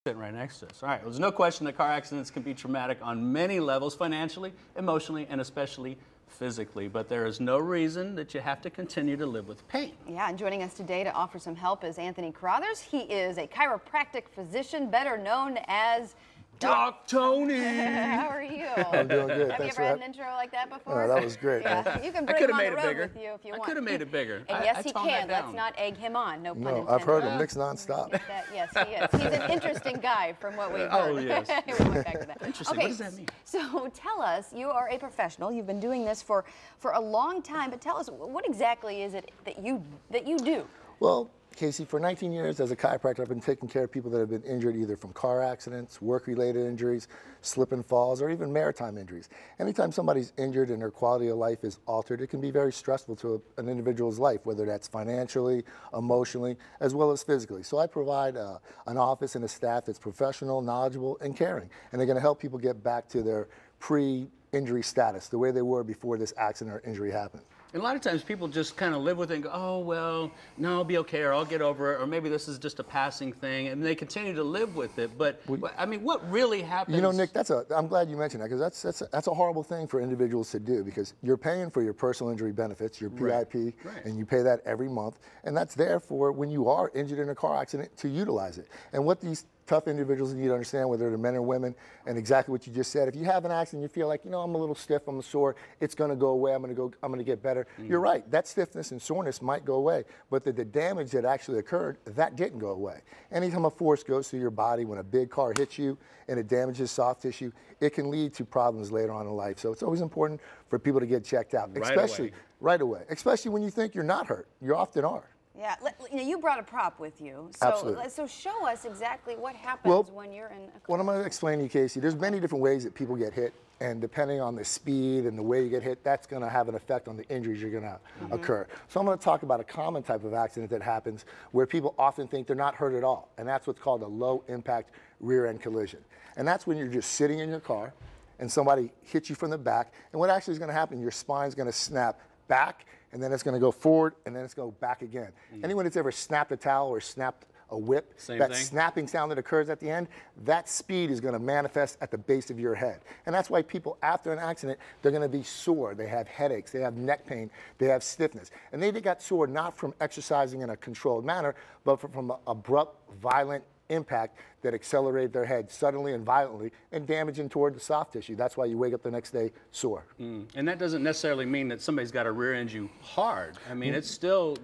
Sitting right next to us. All right, well, there's no question that car accidents can be traumatic on many levels, financially, emotionally, and especially physically. But there is no reason that you have to continue to live with pain. Yeah, and joining us today to offer some help is Anthony Carruthers. He is a chiropractic physician, better known as Doc Tony. How are you? I'm doing good. Have you ever had an intro like that before? Oh, that was great. Yeah, you can bring him on the road with you if you want. I could have made it bigger. And yes, he can. Let's not egg him on. No pun intended. I've heard him mix nonstop. Yes, he is. He's an interesting guy from what we've heard. Oh, yes. We went back to that. Interesting. Okay, what does that mean? So tell us, you are a professional. You've been doing this for a long time, but tell us, what exactly is it that you do? Well, Casey, for 19 years as a chiropractor, I've been taking care of people that have been injured either from car accidents, work-related injuries, slip and falls, or even maritime injuries. Anytime somebody's injured and their quality of life is altered, it can be very stressful to an individual's life, whether that's financially, emotionally, as well as physically. So I provide an office and a staff that's professional, knowledgeable, and caring. And they're going to help people get back to their pre-injury status, the way they were before this accident or injury happened. And a lot of times people just kind of live with it and go, oh, well, no, I'll be okay, or I'll get over it, or maybe this is just a passing thing, and they continue to live with it. But, I mean, what really happens? You know, Nick, I'm glad you mentioned that, because that's a horrible thing for individuals to do, because you're paying for your personal injury benefits, your PIP, and you pay that every month, and that's there for when you are injured in a car accident to utilize it. And what these tough individuals need to understand, whether they're men or women, and exactly what you just said. If you have an accident, you feel like, you know, I'm a little stiff, I'm sore, it's going to go away, I'm going to get better. You're right. That stiffness and soreness might go away, but the damage that actually occurred, that didn't go away. Anytime a force goes through your body, when a big car hits you and it damages soft tissue, it can lead to problems later on in life. So it's always important for people to get checked out, especially right away, especially when you think you're not hurt. You often are. Yeah, you brought a prop with you. So, absolutely. So show us exactly what happens when you're in a car. What I'm going to explain to you, Casey, there's many different ways that people get hit, and depending on the speed and the way you get hit, that's going to have an effect on the injuries you're going to occur. So I'm going to talk about a common type of accident that happens where people often think they're not hurt at all, and that's what's called a low-impact rear-end collision. And that's when you're just sitting in your car, and somebody hits you from the back, and what actually is going to happen, your spine's going to snap back, and then it's going to go forward, and then it's going to go back again. Anyone that's ever snapped a towel or snapped a whip, snapping sound that occurs at the end, that speed is going to manifest at the base of your head. And that's why people, after an accident, they're going to be sore. They have headaches. They have neck pain. They have stiffness. And they got sore not from exercising in a controlled manner, but from abrupt, violent impact that accelerated their head suddenly and violently and damaging toward the soft tissue. That's why you wake up the next day sore. And that doesn't necessarily mean that somebody's got to rear end you hard. I mean, it's still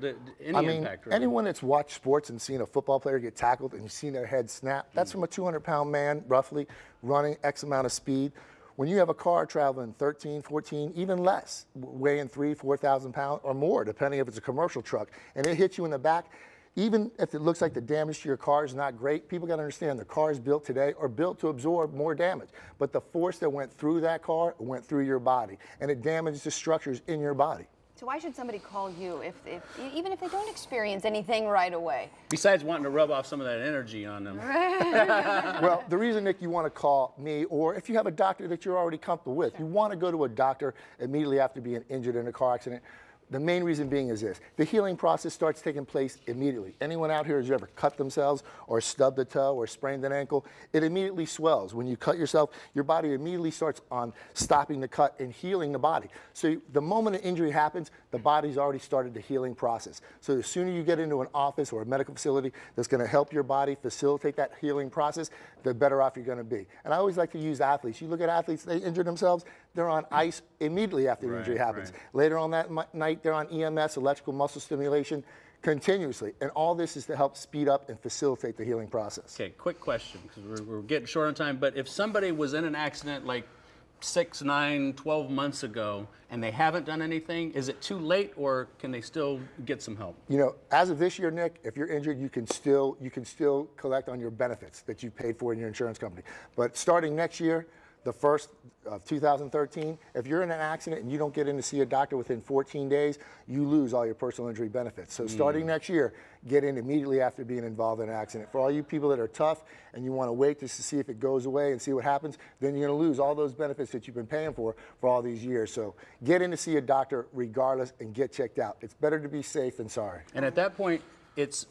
any impact. Really. Anyone that's watched sports and seen a football player get tackled and you've seen their head snap, that's from a 200-pound man, roughly, running X amount of speed. When you have a car traveling 13, 14, even less, weighing 3,000, 4,000 pounds or more, depending if it's a commercial truck, and it hits you in the back, even if it looks like the damage to your car is not great, people got to understand the cars built today are built to absorb more damage. But the force that went through that car went through your body, and it damaged the structures in your body. So why should somebody call you even if they don't experience anything right away? Besides wanting to rub off some of that energy on them. Well, the reason, Nick, you want to call me, or if you have a doctor that you're already comfortable with, you want to go to a doctor immediately after being injured in a car accident. The main reason being is this. The healing process starts taking place immediately. Anyone out here has ever cut themselves or stubbed a toe or sprained an ankle? It immediately swells. When you cut yourself, your body immediately starts on stopping the cut and healing the body. So the moment an injury happens, the body's already started the healing process. So the sooner you get into an office or a medical facility that's going to help your body facilitate that healing process, the better off you're going to be. And I always like to use athletes. You look at athletes, they injure themselves, they're on ice immediately after the injury happens. Later on that night, they're on EMS, electrical muscle stimulation, continuously. And all this is to help speed up and facilitate the healing process. Okay, quick question, because we're getting short on time, but if somebody was in an accident like 6, 9, 12 months ago and they haven't done anything, is it too late, or can they still get some help? You know, as of this year, Nick, if you're injured, you can still collect on your benefits that you paid for in your insurance company. But starting next year, the 1st of 2013, if you're in an accident and you don't get in to see a doctor within 14 days, you lose all your personal injury benefits. So starting next year, get in immediately after being involved in an accident. For all you people that are tough and you want to wait just to see if it goes away and see what happens, then you're going to lose all those benefits that you've been paying for all these years. So get in to see a doctor regardless and get checked out. It's better to be safe than sorry. And at that point, it's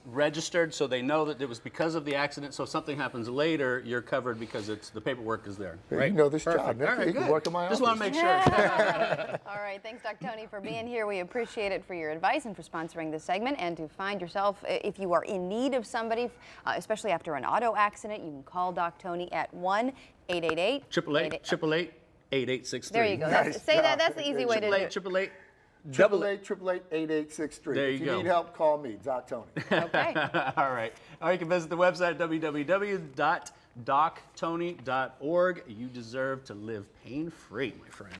registered, so they know that it was because of the accident. So if something happens later, you're covered because the paperwork is there. You Right? know this Perfect. job. Nick. All right, You can good. work in my Just want to office. make sure. All right, thanks, Doc Tony, for being here. We appreciate it for your advice and for sponsoring this segment. And to find yourself, if you are in need of somebody, especially after an auto accident, you can call Doc Tony at 1-888. 888-8863. There you go. Nice Say job. that. That's the easy way to do it. 888 888-8863. There If you you go. need help, call me, Doc Tony. Okay. All right. Or you can visit the website www.doctony.org. You deserve to live pain-free, my friend.